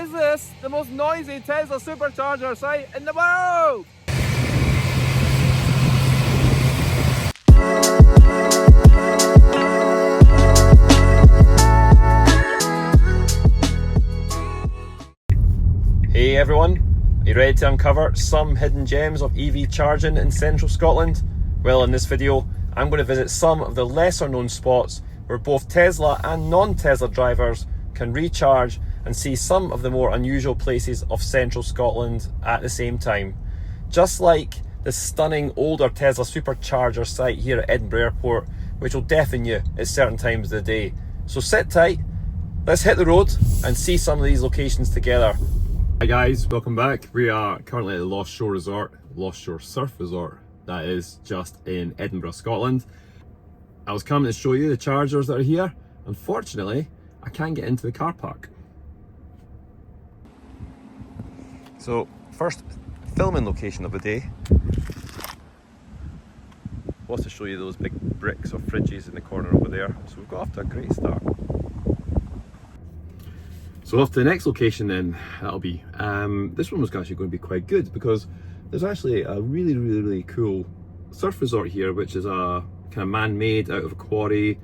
Is this the most noisy Tesla supercharger site in the world? Hey everyone, are you ready to uncover some hidden gems of EV charging in central Scotland? Well, in this video, I'm going to visit some of the lesser known spots where both Tesla and non-Tesla drivers can recharge and see some of the more unusual places of central Scotland at the same time. Just like the stunning older Tesla supercharger site here at Edinburgh Airport, which will deafen you at certain times of the day. So sit tight, let's hit the road and see some of these locations together. Hi guys, welcome back. We are currently at the Lost Shore Surf Resort, that is just in Edinburgh, Scotland. I was coming to show you the chargers that are here. Unfortunately, I can't get into the car park. So, first filming location of the day was to show you those big bricks or fridges in the corner over there. So we've got off to a great start. So off to the next location then, that'll be, this one was actually going to be quite good because there's actually a really cool surf resort here, which is a kind of man-made out of a quarry.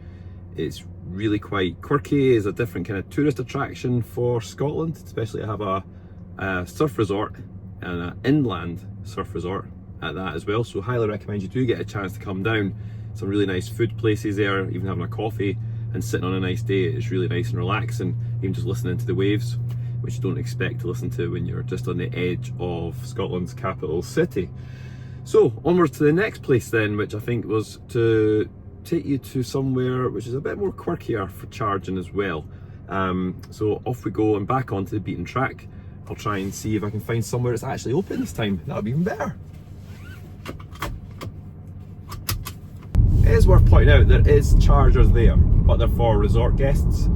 It's really quite quirky, it's a different kind of tourist attraction for Scotland, especially to have a surf resort and an inland surf resort at that as well. So highly recommend you do get a chance to come down. Some really nice food places there, even having a coffee and sitting on a nice day. It's really nice and relaxing, even just listening to the waves, which you don't expect to listen to when you're just on the edge of Scotland's capital city. So onwards to the next place then, which I think was to take you to somewhere which is a bit more quirkier for charging as well. So off we go and back onto the beaten track. I'll try and see if I can find somewhere that's actually open this time. That'll be even better. It is worth pointing out there is chargers there, but they're for resort guests,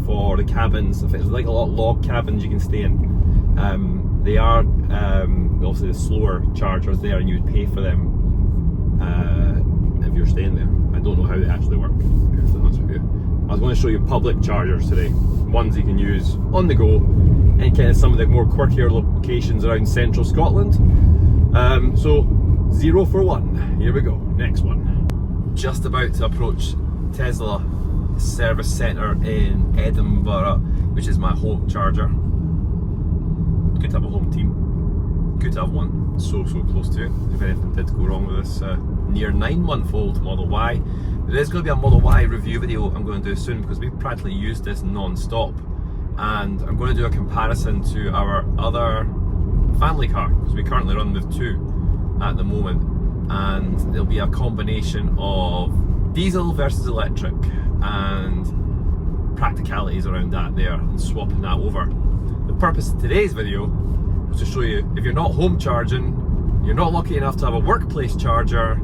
for the cabins. If it's like a lot of log cabins you can stay in. They are obviously the slower chargers there, and you would pay for them if you're staying there. I don't know how they actually work, to be honest with you. I was going to show you public chargers today, ones you can use on the go in kind of some of the more quirkier locations around central Scotland. So 0 for 1, here we go, next one. Just about to approach Tesla service centre in Edinburgh, which is my home charger. Good to have a home team, good to have one so close to it if anything did go wrong with this near 9-month-old Model Y. There is going to be a Model Y review video I'm going to do soon because we've practically used this non-stop, and I'm going to do a comparison to our other family car because we currently run with two at the moment, and there'll be a combination of diesel versus electric and practicalities around that there and swapping that over. The purpose of today's video was to show you if you're not home charging, you're not lucky enough to have a workplace charger,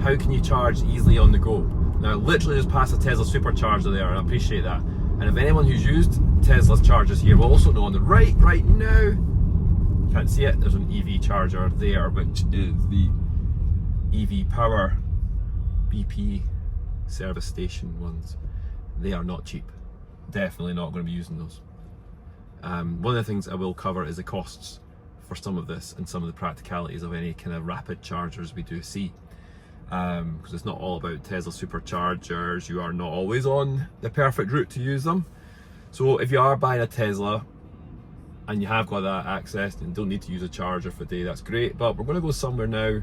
how can you charge easily on the go? Now literally just past a Tesla supercharger there, and I appreciate that. And if anyone who's used Tesla's chargers here will also know on the right now, can't see it, there's an EV charger there, which is the EV Power BP service station ones. They are not cheap. Definitely not going to be using those. One of the things I will cover is the costs for some of this and some of the practicalities of any kind of rapid chargers we do see. Because it's not all about Tesla superchargers, you are not always on the perfect route to use them. So if you are buying a Tesla and you have got that access and don't need to use a charger for the day, that's great, but we're going to go somewhere now,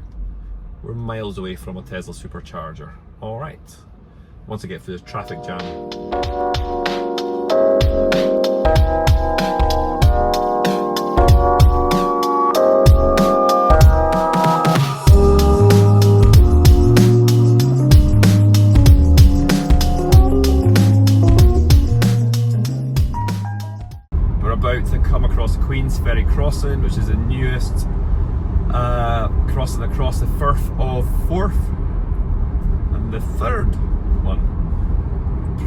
we're miles away from a Tesla supercharger. Alright, once I get through this traffic jam. Queensferry crossing, which is the newest crossing across the Firth of Forth, and the third one.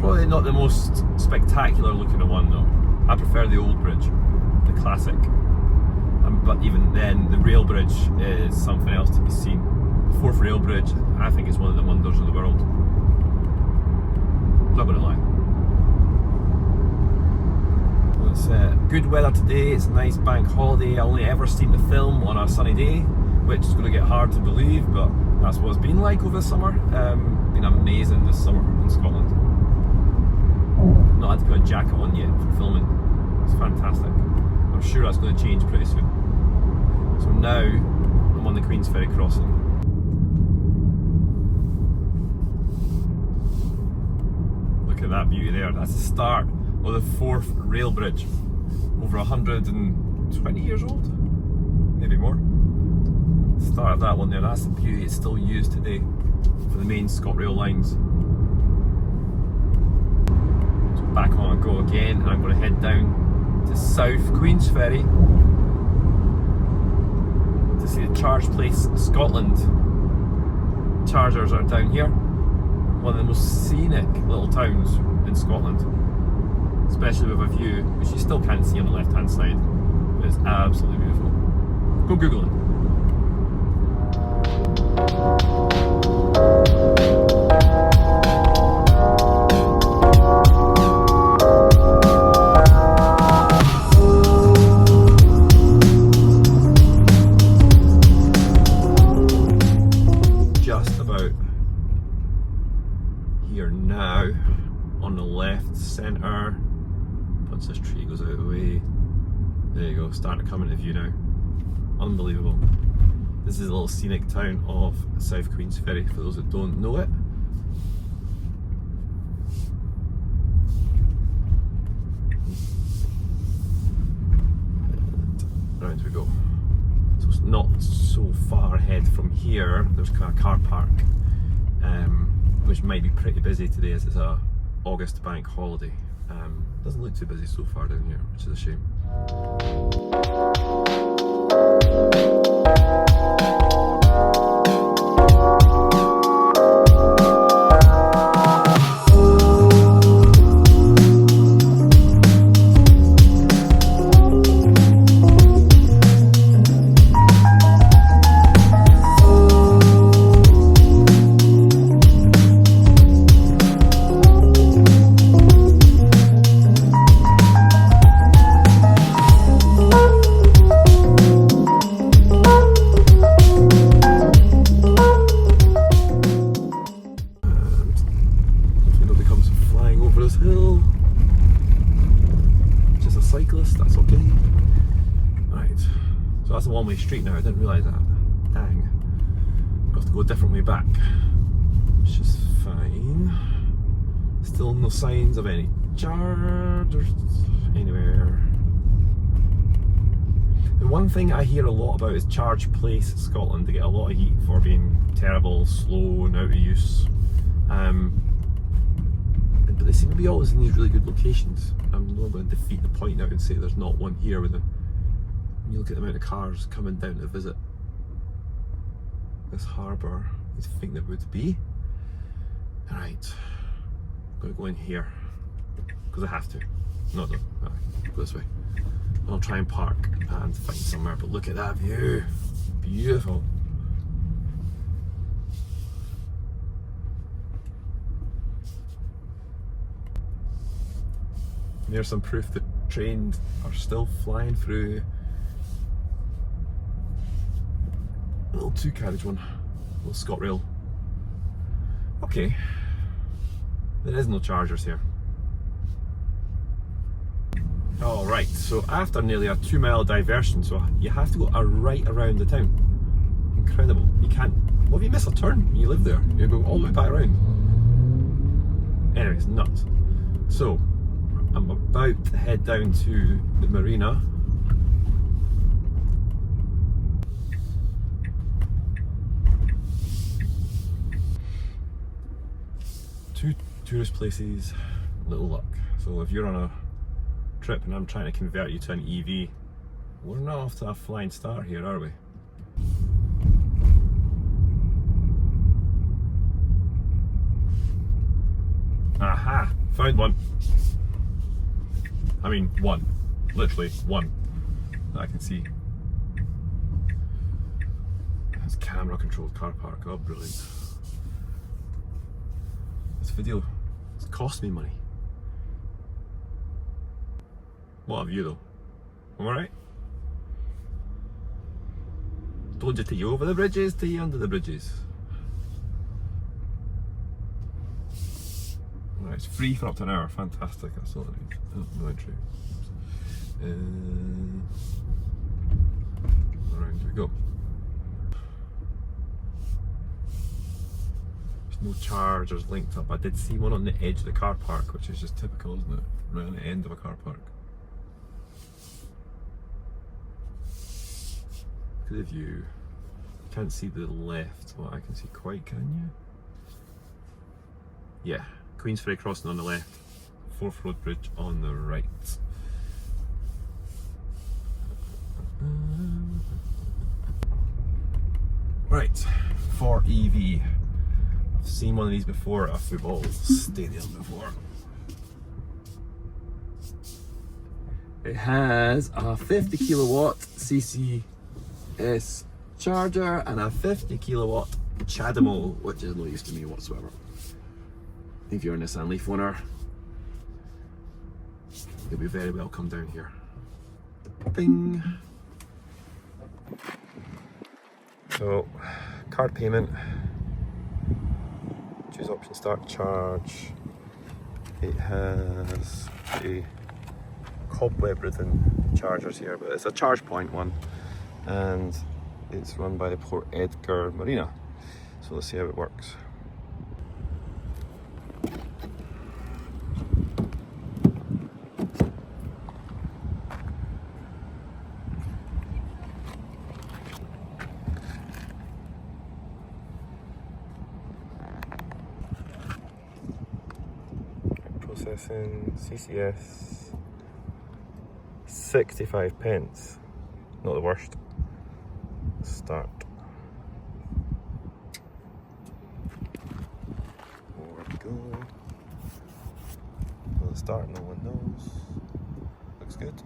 Probably not the most spectacular looking one though. I prefer the old bridge, the classic. But even then, the rail bridge is something else to be seen. The Forth rail bridge, I think it's one of the wonders of the world. Not gonna lie. It's good weather today, it's a nice bank holiday. I only ever seem to film on a sunny day, which is going to get hard to believe, but that's what it's been like over the summer. Been amazing this summer in Scotland. Not had to put a jacket on yet for filming. It's fantastic. I'm sure that's going to change pretty soon. So now I'm on the Queen's Ferry crossing. Look at that beauty there. That's the start of the 4th rail bridge. Over 120 years old, maybe more. Start of that one there. That's the beauty. It's still used today for the main ScotRail lines. So back on I go again, and I'm going to head down to South Queen's Ferry to see the Charge Place Scotland. Chargers are down here. One of the most scenic little towns in Scotland, especially with a view which you still can't see on the left hand side, but it's absolutely beautiful. Go Google it. Just about here now, on the left centre. Once this tree goes out of the way, there you go, starting to come into view now. Unbelievable. This is a little scenic town of South Queen's Ferry, for those that don't know it. And round we go. So it's not so far ahead from here. There's kind of a car park, which might be pretty busy today as it's a August bank holiday. Doesn't look too busy so far down here, which is a shame. That's a one-way street now, I didn't realise that. Dang. Got to go a different way back. Which is fine. Still no signs of any chargers anywhere. The one thing I hear a lot about is Charge Place, Scotland. They get a lot of heat for being terrible, slow and out of use. But they seem to be always in these really good locations. I'm not going to defeat the point now and say there's not one here with them. When you look at the amount of cars coming down to visit this harbour, you'd think there would be. Alright, I'm going to go in here, because I have to. No, go this way. I'll try and park and find somewhere, but look at that view. Beautiful. There's some proof that trains are still flying through. A little 2-carriage one, a little ScotRail. Okay, there is no chargers here. Alright, so after nearly a 2-mile diversion, so you have to go right around the town. Incredible. You can't, what if you miss a turn when you live there? You go all the way back around. Anyways, nuts. So, I'm about to head down to the marina. Two tourist places, little luck. So if you're on a trip and I'm trying to convert you to an EV, we're not off to a flying start here, are we? Aha! Found one. I mean, one. Literally one that I can see. That's camera controlled car park. Oh, brilliant. This video has cost me money. What a view though. Am I right? Told you to you over the bridges, to you under the bridges. Right, it's free for up to an hour. Fantastic. That's all it is. Oh, no entry. Around we go. There's no chargers linked up. I did see one on the edge of the car park, which is just typical, isn't it? Right on the end of a car park. Look at the view. You can't see the left, what I can see quite, can you? Yeah, Queensferry crossing on the left, Forth Road Bridge on the right. Right, for EV. I've seen one of these before at a football stadium before. It has a 50 kilowatt CCS charger and a 50 kilowatt CHAdeMO, which is no use to me whatsoever. If you're a Nissan Leaf owner, you'll be very welcome down here. Bing! So, card payment, choose option start charge. It has a cobweb ridden chargers here, but it's a charge point one, and it's run by the Port Edgar Marina. So let's see how it works. Processing CCS 65 pence. Not the worst. Start. There we go. Will it start? No one knows. Looks good.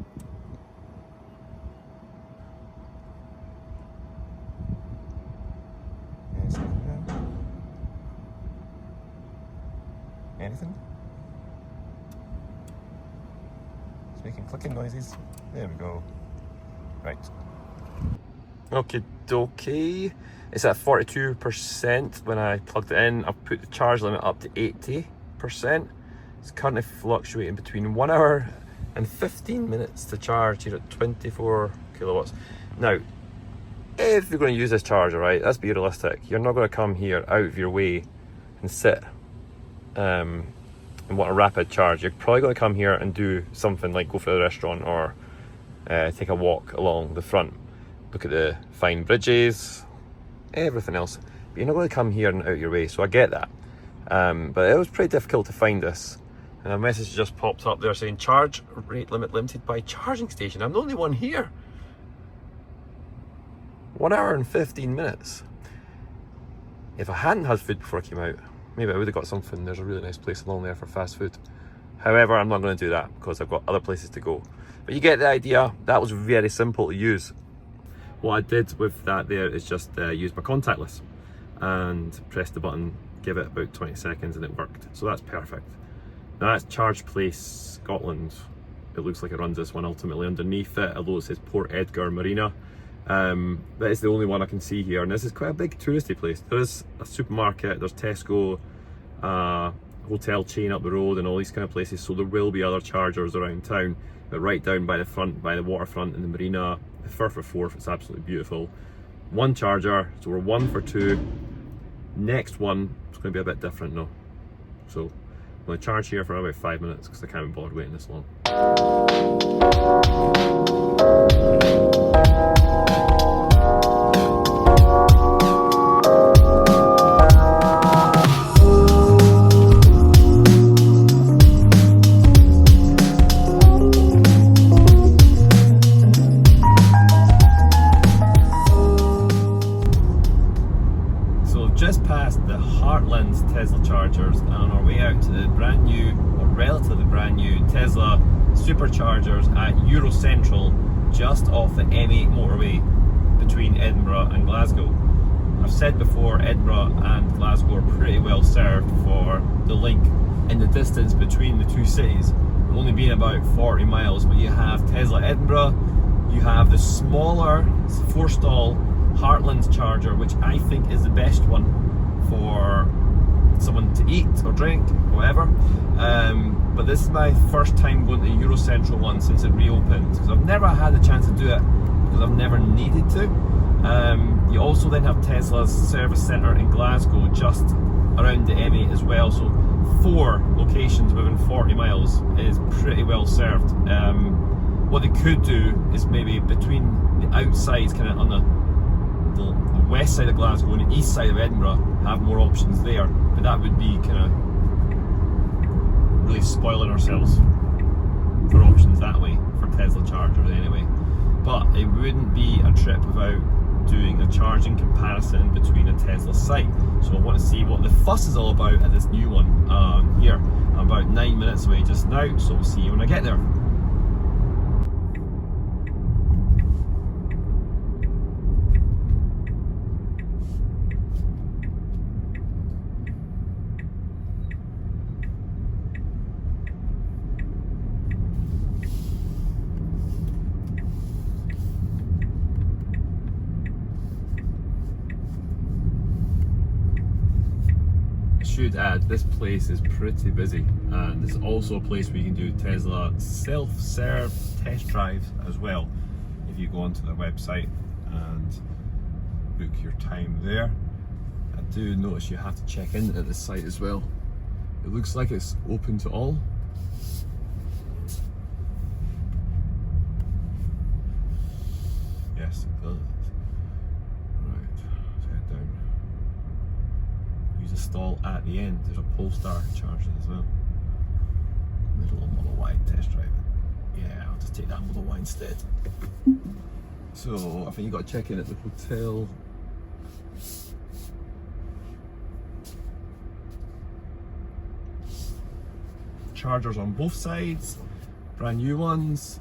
Anything? It's making clicking noises. There we go. Right. Okay, dokie. It's at 42% when I plugged it in. I've put the charge limit up to 80%. It's currently fluctuating between 1 hour and 15 minutes to charge here at 24 kilowatts. Now, if you're going to use this charger, right, let's be realistic. You're not going to come here out of your way and sit and want a rapid charge. You're probably going to come here and do something like go for the restaurant or take a walk along the front. Look at the fine bridges, everything else. But you're not going to come here and out your way, so I get that. But it was pretty difficult to find this. And a message just popped up there saying, charge rate limit limited by charging station. I'm the only one here. 1 hour and 15 minutes. If I hadn't had food before I came out, maybe I would have got something. There's a really nice place along there for fast food. However, I'm not going to do that because I've got other places to go. But you get the idea. That was very simple to use. What I did with that there is just use my contactless and press the button, give it about 20 seconds and it worked. So that's perfect. Now that's Charge Place Scotland. It looks like it runs this one ultimately underneath it, although it says Port Edgar Marina. That is the only one I can see here, and this is quite a big touristy place. There is a supermarket, there's Tesco, hotel chain up the road and all these kind of places, so there will be other chargers around town, but right down by the front, by the waterfront in the marina, the Firth of Forth, it's absolutely beautiful. One charger, so we're 1 for 2. Next one, it's going to be a bit different now. So I'm going to charge here for about 5 minutes because I can't be bothered waiting this long. Just past the Highlands Tesla chargers and on our way out to the brand new, or relatively brand new, Tesla superchargers at Eurocentral, just off the M8 motorway between Edinburgh and Glasgow. I've said before, Edinburgh and Glasgow are pretty well served for the link in the distance between the two cities, only being about 40 miles, but you have Tesla Edinburgh, you have the smaller 4-stall Highlands charger, which I think is the best one for someone to eat or drink, whatever. But this is my first time going to the Eurocentral one since it reopened, because I've never had the chance to do it, because I've never needed to. You also then have Tesla's service centre in Glasgow, just around the M8 as well, so 4 locations within 40 miles is pretty well served. What they could do is maybe between the outsides, kind of on the west side of Glasgow and the east side of Edinburgh, have more options there, but that would be kind of really spoiling ourselves for options that way for Tesla chargers anyway. But it wouldn't be a trip without doing a charging comparison between a Tesla site. So I want to see what the fuss is all about at this new one here. I'm about 9 minutes away just now, so we'll see you when I get there. Should add, this place is pretty busy, and it's also a place where you can do Tesla self-serve test drives as well if you go onto their website and book your time there. I do notice you have to check in at the site as well. It looks like it's open to all. Yes, it does. Right, let's head down. Use a stall at the end. There's a Polestar charging as well. There's a little Model Y test drive. Yeah, I'll just take that Model Y instead. So I think you got to check in at the hotel. Chargers on both sides, brand new ones.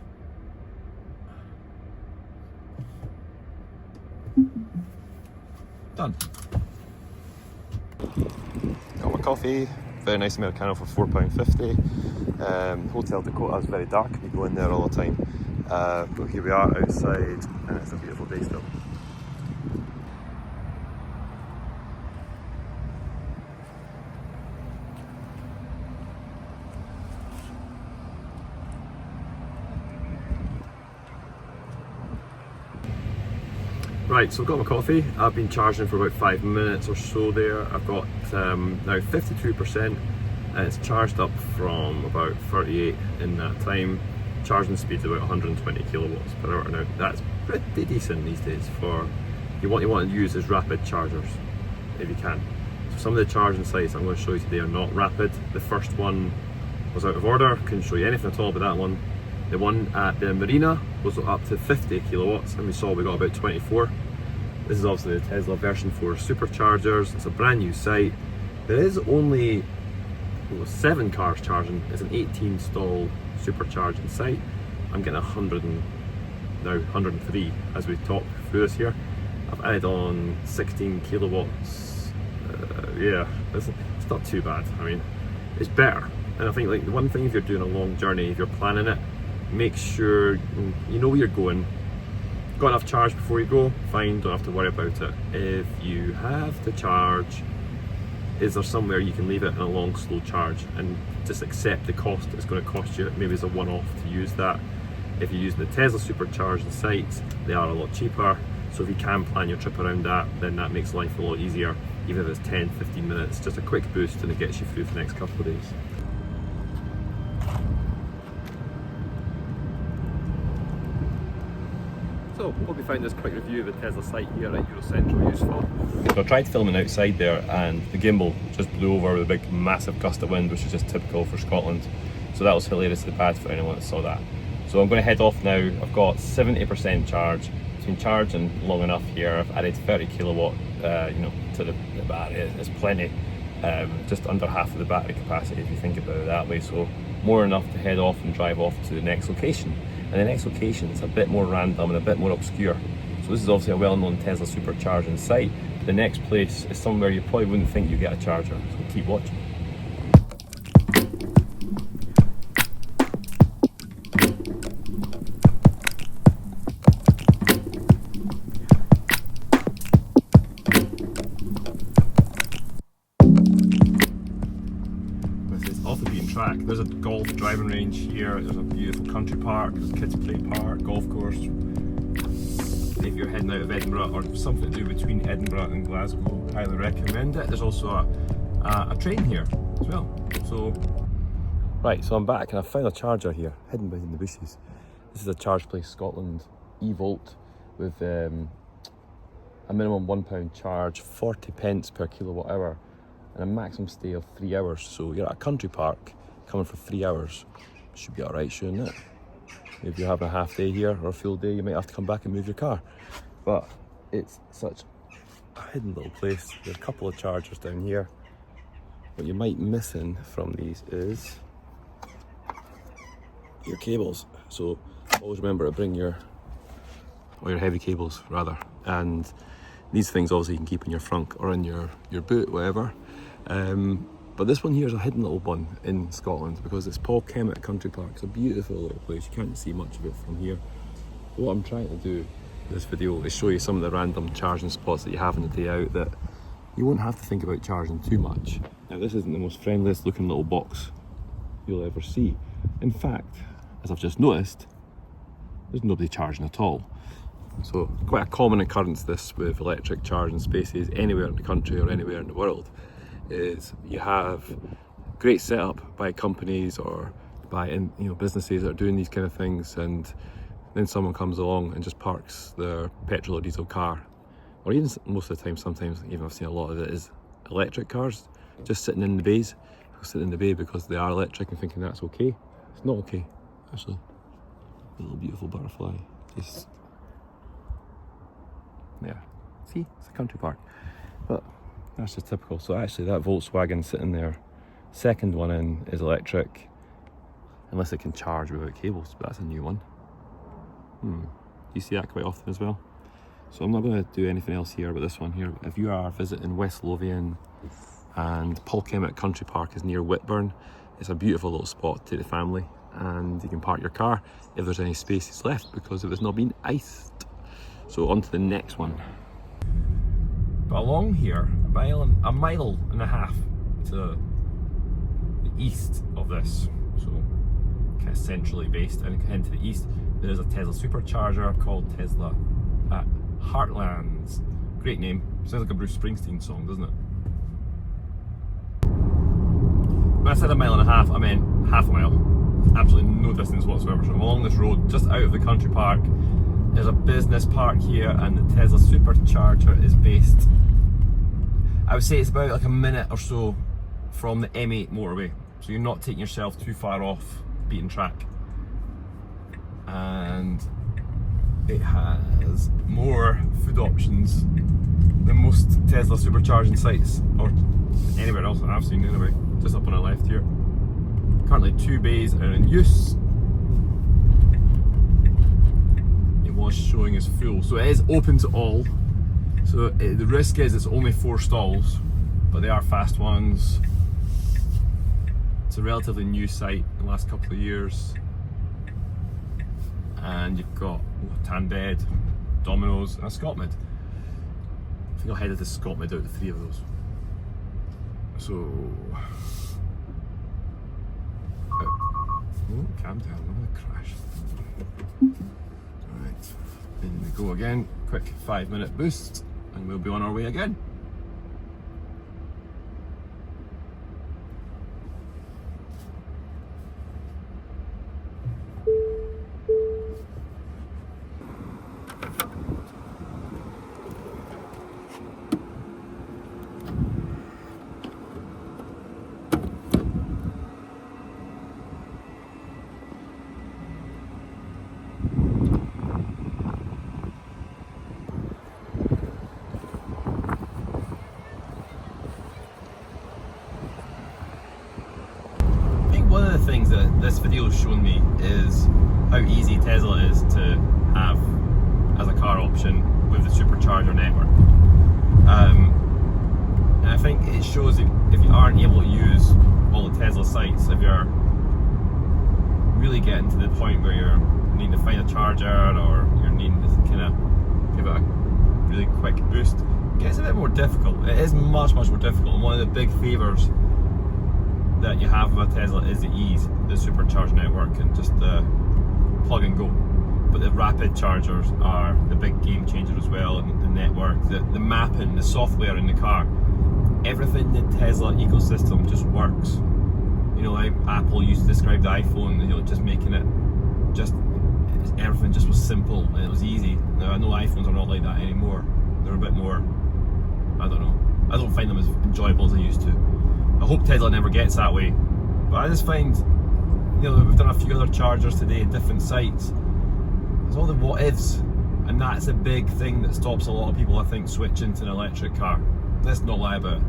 Done. Got my coffee, very nice Americano for £4.50. Hotel Dakota is very dark, you go in there all the time. But here we are outside, and it's a beautiful day still. Right, so I've got my coffee. I've been charging for about 5 minutes or so there. I've got now 52%, and it's charged up from about 38 in that time. Charging speed's about 120 kilowatts per hour now. That's pretty decent these days for what you want to use is rapid chargers, if you can. So some of the charging sites I'm going to show you today are not rapid. The first one was out of order, couldn't show you anything at all about that one. The one at the marina was up to 50 kilowatts, and we saw we got about 24. This is obviously the Tesla version 4 superchargers. It's a brand new site. There is only 7 cars charging. It's an 18 stall supercharging site. I'm getting 103 as we talk through this here. I've added on 16 kilowatts. Yeah, it's not too bad. I mean, it's better. And I think like the one thing, if you're doing a long journey, if you're planning it, make sure you know where you're going. Got enough charge before you go, fine, don't have to worry about it. If you have to charge, is there somewhere you can leave it in a long slow charge and just accept the cost it's going to cost you? Maybe it's a one-off to use that. If you're using the Tesla supercharging sites, they are a lot cheaper, so if you can plan your trip around that, then that makes life a lot easier. Even if it's 10-15 minutes, just a quick boost and it gets you through the next couple of days. So, hope you found this quick review of the Tesla site here at Eurocentral useful. So I tried filming outside there, and the gimbal just blew over with a big massive gust of wind, which is just typical for Scotland. So that was hilariously bad for anyone that saw that. So I'm going to head off now. I've got 70% charge. It's been charging long enough here. I've added 30 kilowatt to the battery. It's plenty. Just under half of the battery capacity if you think about it that way. So more enough to head off and drive off to the next location. And the next location is a bit more random and a bit more obscure. So this is obviously a well-known Tesla supercharging site. The next place is somewhere you probably wouldn't think you'd get a charger, so keep watching. track. There's a golf driving range here, there's a beautiful country park, there's a kids play park, golf course. If you're heading out of Edinburgh or something to do between Edinburgh and Glasgow, highly recommend it. There's also a train here as well. So right, so I'm back and I found a charger here, hidden behind the bushes. This is a Charge Place Scotland e-volt with a minimum £1 charge, 40 pence per kilowatt hour, and a maximum stay of 3 hours. So you're at a country park coming for 3 hours. Should be alright, shouldn't it? If you're having a half day here or a full day, you might have to come back and move your car. But it's such a hidden little place. There's a couple of chargers down here. What you might missing from these is your cables. So always remember to bring your heavy cables rather. And these things obviously you can keep in your frunk or in your boot, whatever. But this one here is a hidden little one in Scotland because it's Paul Kemet Country Park. It's a beautiful little place. You can't see much of it from here. But what I'm trying to do in this video is show you some of the random charging spots that you have on the day out that you won't have to think about charging too much. Now this isn't the most friendliest looking little box you'll ever see. In fact, as I've just noticed, there's nobody charging at all. So quite a common occurrence this with electric charging spaces anywhere in the country or anywhere in the world is you have great setup by companies or by businesses that are doing these kind of things, and then someone comes along and just parks their petrol or diesel car, or even most of the time, sometimes even I've seen a lot of it is electric cars just sitting in the bays. People sit in the bay because they are electric and thinking that's okay. It's not okay, actually. A little beautiful butterfly, just there. See, it's a country park, but that's just typical. So actually that Volkswagen sitting there, second one in, is electric, unless it can charge without cables, but that's a new one. You see that quite often as well. So I'm not going to do anything else here but this one here. If you are visiting West Lothian and Paul Kemet Country Park is near Whitburn, it's a beautiful little spot to take the family, and you can park your car if there's any spaces left because it has not been iced. So on to the next one. But along here, a mile and a half to the east of this, so kind of centrally based, and head to the east, there is a Tesla supercharger called Tesla Highlands. Great name. Sounds like a Bruce Springsteen song, doesn't it? When I said a mile and a half, I meant half a mile. Absolutely no distance whatsoever. So I'm along this road, just out of the country park. There's a business park here, and the Tesla supercharger is based, I would say it's about like a minute or so from the M8 motorway. So you're not taking yourself too far off the beaten track. And it has more food options than most Tesla supercharging sites, or anywhere else that I've seen anyway. Just up on the left here. Currently 2 bays are in use. It was showing as full, so it is open to all. So the risk is it's only 4 stalls, but they are fast ones. It's a relatively new site in the last couple of years. And you've got Tanded, Domino's and a Scotmid. I think I'll head to Scotmid out of the 3 of those. So, oh, calm down, I'm gonna crash. Alright, in we go again, quick 5-minute boost, and we'll be on our way again. One of the things that this video has shown me is how easy Tesla is to have as a car option with the supercharger network. And I think it shows if you aren't able to use all the Tesla sites, if you're really getting to the point where you're needing to find a charger or you're needing to kind of give it a really quick boost, it gets a bit more difficult. It is much more difficult, and one of the big favours that you have with a Tesla is the ease, the supercharge network, and just the plug and go. But the rapid chargers are the big game changer as well, and the network, the mapping, the software in the car. Everything in the Tesla ecosystem just works. You know, like Apple used to describe the iPhone, you know, just making it just, everything just was simple and it was easy. Now I know iPhones are not like that anymore. They're a bit more, I don't know, I don't find them as enjoyable as I used to. I hope Tesla never gets that way. But I just find, you know, we've done a few other chargers today at different sites. There's all the what ifs, and that's a big thing that stops a lot of people, I think, switching to an electric car. Let's not lie about it.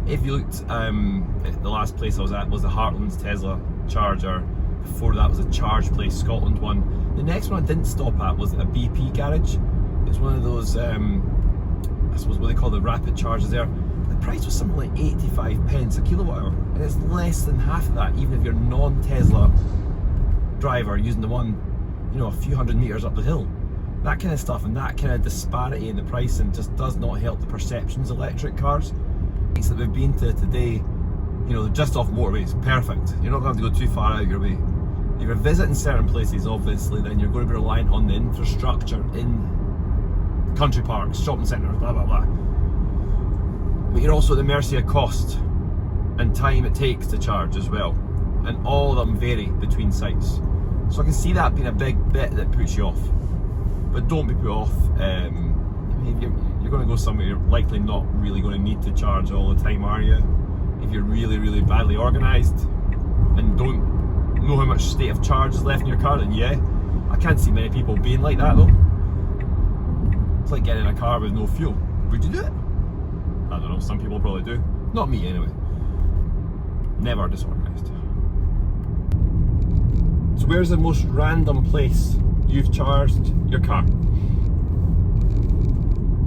If you looked, the last place I was at was the Highlands Tesla charger. Before that was a Charge Place Scotland one. The next one I didn't stop at was a BP garage. It's one of those, I suppose what they call the rapid chargers there. The price was something like 85 pence a kilowatt hour, and it's less than half of that, even if you're a non-Tesla driver using the one, you know, a few hundred meters up the hill. That kind of stuff, and that kind of disparity in the pricing just does not help the perceptions of electric cars. That we've been to today, you know, they're just off motorways, perfect. You're not going to have to go too far out of your way. If you're visiting certain places, obviously, then you're going to be reliant on the infrastructure in country parks, shopping centres, blah blah blah. But you're also at the mercy of cost and time it takes to charge as well, and all of them vary between sites. So I can see that being a big bit that puts you off. But don't be put off. I mean, you're going to go somewhere you're likely not really going to need to charge all the time, are you? If you're really, really badly organised and don't know how much state of charge is left in your car, then yeah. I can't see many people being like that though. It's like getting in a car with no fuel. Would you do it? I don't know, some people probably do. Not me anyway. Never disorganised. So where's the most random place you've charged your car?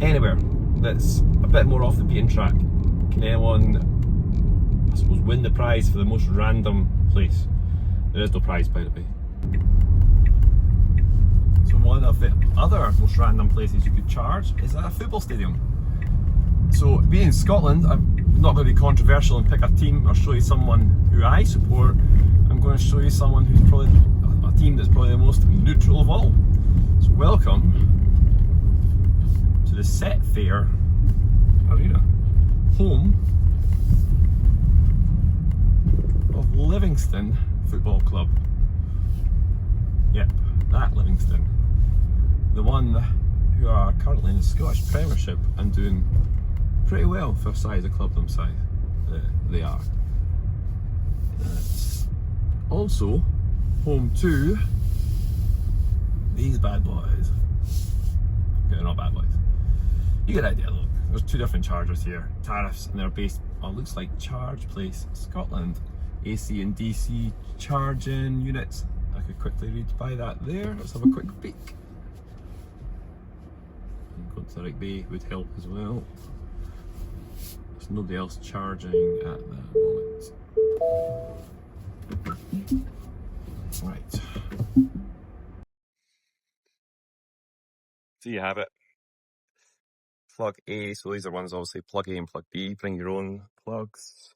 Anywhere that's a bit more off the beaten track. Can anyone, I suppose, win the prize for the most random place? There is no prize, by the way. So one of the other most random places you could charge is at a football stadium. So being in Scotland, I'm not going to be controversial and pick a team or show you someone who I support. I'm going to show you someone who's probably a team that's probably the most neutral of all. So welcome to the Set Fair Arena, home of Livingston Football Club. Yep, that Livingston. The one who are currently in the Scottish Premiership and doing pretty well for a size of club them size. They are. Also home to these bad boys. Okay, not bad boys. You get the idea though. There's two different chargers here, tariffs, and they're based on, looks like Charge Place Scotland. AC and DC charging units. I could quickly read by that there. Let's have a quick peek. Enquiries Bay would help as well. There's nobody else charging at the moment. Right. So you have it. Plug A, so these are ones obviously plug A and plug B. Bring your own plugs.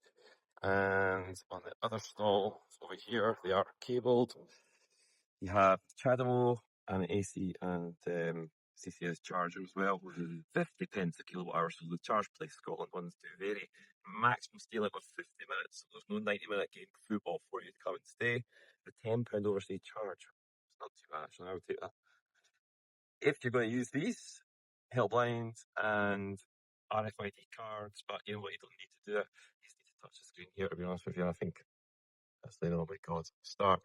And on the other stall over here, they are cabled. You have CHAdeMO and an AC and CCS charger as well, which is 50 pence a kilowatt hour. So the Charge Place Scotland ones do vary. Maximum stay limit of 50 minutes, so there's no 90-minute game football for you to come and stay. The £10 overstay charge. It's not too bad actually, I would take that. If you're going to use these helplines and RFID cards, but you know what, you don't need to do it. You just need to touch the screen here, to be honest with you. And I think that's the, oh my god, start.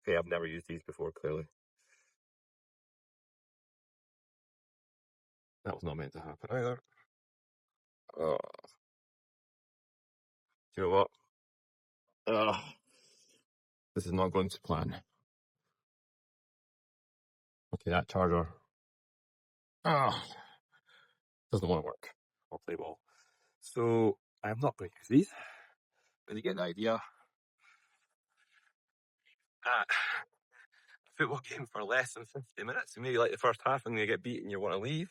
Okay, I've never used these before, clearly. That was not meant to happen either. Oh. Do you know what? This is not going to plan. Okay, that charger doesn't want to work or play ball. So I'm not going to use these, but you get the idea. A football game for less than 50 minutes, so maybe like the first half and you get beat and you want to leave.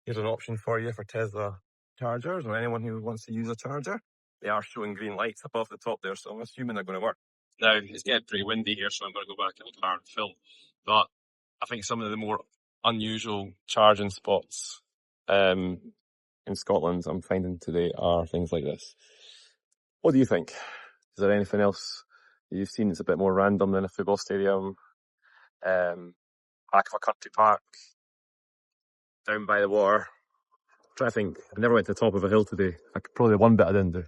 Here's an option for you for Tesla chargers or anyone who wants to use a charger. they are showing green lights above the top there, so I'm assuming they're going to work. Now, it's getting pretty windy here, so I'm going to go back in the car and film. But I think some of the more unusual charging spots in Scotland I'm finding today are things like this. What do you think? Is there anything else that you've seen that's a bit more random than a football stadium? Back of a country park, down by the water. I'm trying to think. I never went to the top of a hill today. Probably one bit I didn't do.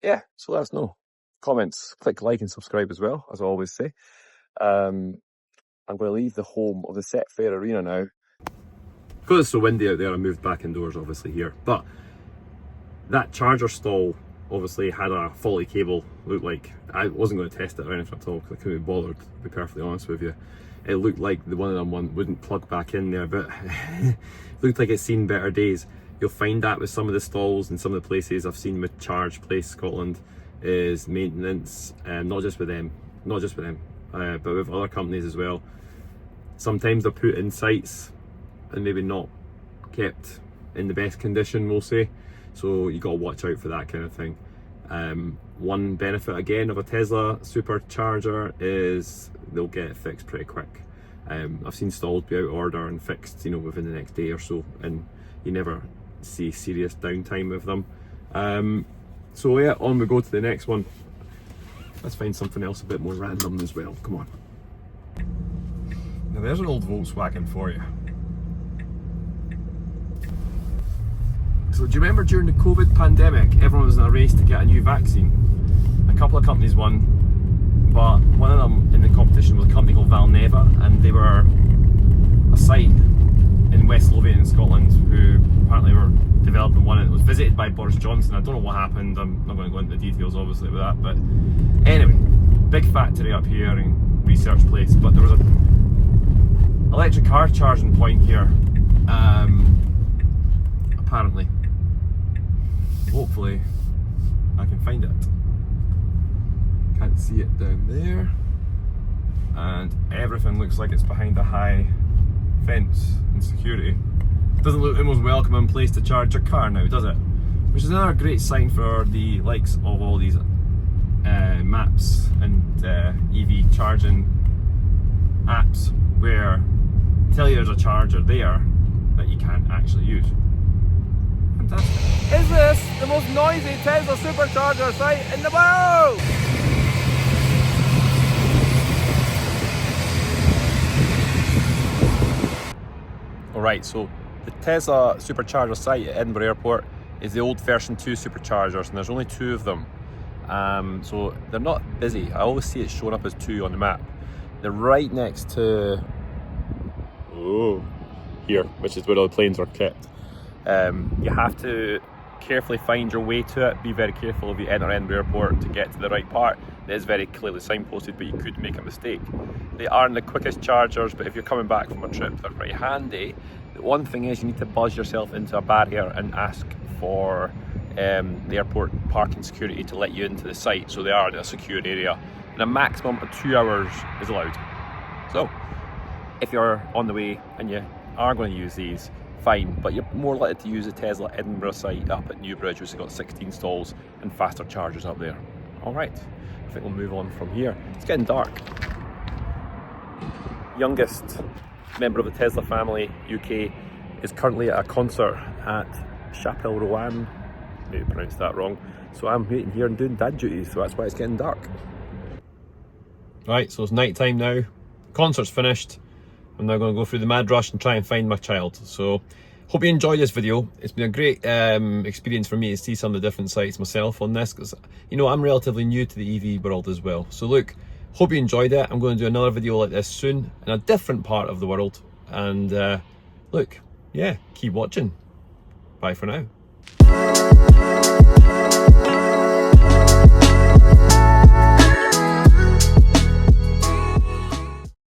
Yeah, so let us know. Comments, click like and subscribe as well, as I always say. I'm going to leave the home of the Set Fair Arena now. Because it's so windy out there, I moved back indoors obviously here. But that charger stall obviously had a faulty cable. Looked like, I wasn't going to test it or anything at all because I couldn't be bothered, to be perfectly honest with you. It looked like the one of them wouldn't plug back in there, but it looked like it's seen better days. You'll find that with some of the stalls and some of the places I've seen with Charge Place Scotland is maintenance, not just with them, but with other companies as well. Sometimes they're put in sites and maybe not kept in the best condition, we'll say. So you got to watch out for that kind of thing. One benefit again of a Tesla supercharger is they'll get it fixed pretty quick. I've seen stalls be out of order and fixed, within the next day or so, and you never see serious downtime with them. So yeah, on we go to the next one. Let's find something else a bit more random as well. Come on. Now there's an old Volkswagen for you. So do you remember during the COVID pandemic, everyone was in a race to get a new vaccine? A couple of companies won, but one of them in the competition was a company called Valneva, and they were a site in West Lothian in Scotland who apparently were developing one, and it was visited by Boris Johnson. I don't know what happened, I'm not going to go into the details obviously with that, but anyway, big factory up here and research place, but there was an electric car charging point here, apparently. Hopefully I can find it. Can't see it down there, and everything looks like it's behind a high fence and security. Doesn't look the most welcoming place to charge your car now, does it? Which is another great sign for the likes of all these maps and EV charging apps where tell you there's a charger there that you can't actually use. Fantastic. Is this the most noisy Tesla supercharger site in the world? Alright, so the Tesla supercharger site at Edinburgh Airport is the old version 2 superchargers, and there's only 2 of them. So they're not busy. I always see it showing up as 2 on the map. They're right next to here, which is where all the planes are kept. You have to carefully find your way to it. Be very careful if you enter Edinburgh Airport to get to the right part. It is very clearly signposted, but you could make a mistake. They aren't the quickest chargers, but if you're coming back from a trip, they're pretty handy. The one thing is you need to buzz yourself into a barrier and ask for the airport parking security to let you into the site, so they are in a secure area. And a maximum of 2 hours is allowed. So, if you're on the way and you are going to use these, fine, but you're more likely to use the Tesla Edinburgh site up at Newbridge, which has got 16 stalls and faster chargers up there. Alright, I think we'll move on from here. It's getting dark. Youngest member of the Tesla family, UK, is currently at a concert at Chapelle Rouen. Maybe pronounced that wrong. So I'm waiting here and doing dad duties, so that's why it's getting dark. Right, so it's night time now. Concert's finished. I'm now going to go through the mad rush and try and find my child. So, hope you enjoyed this video. It's been a great experience for me to see some of the different sites myself on this, because I'm relatively new to the EV world as well. So look, hope you enjoyed it. I'm going to do another video like this soon in a different part of the world. And look, yeah, keep watching. Bye for now.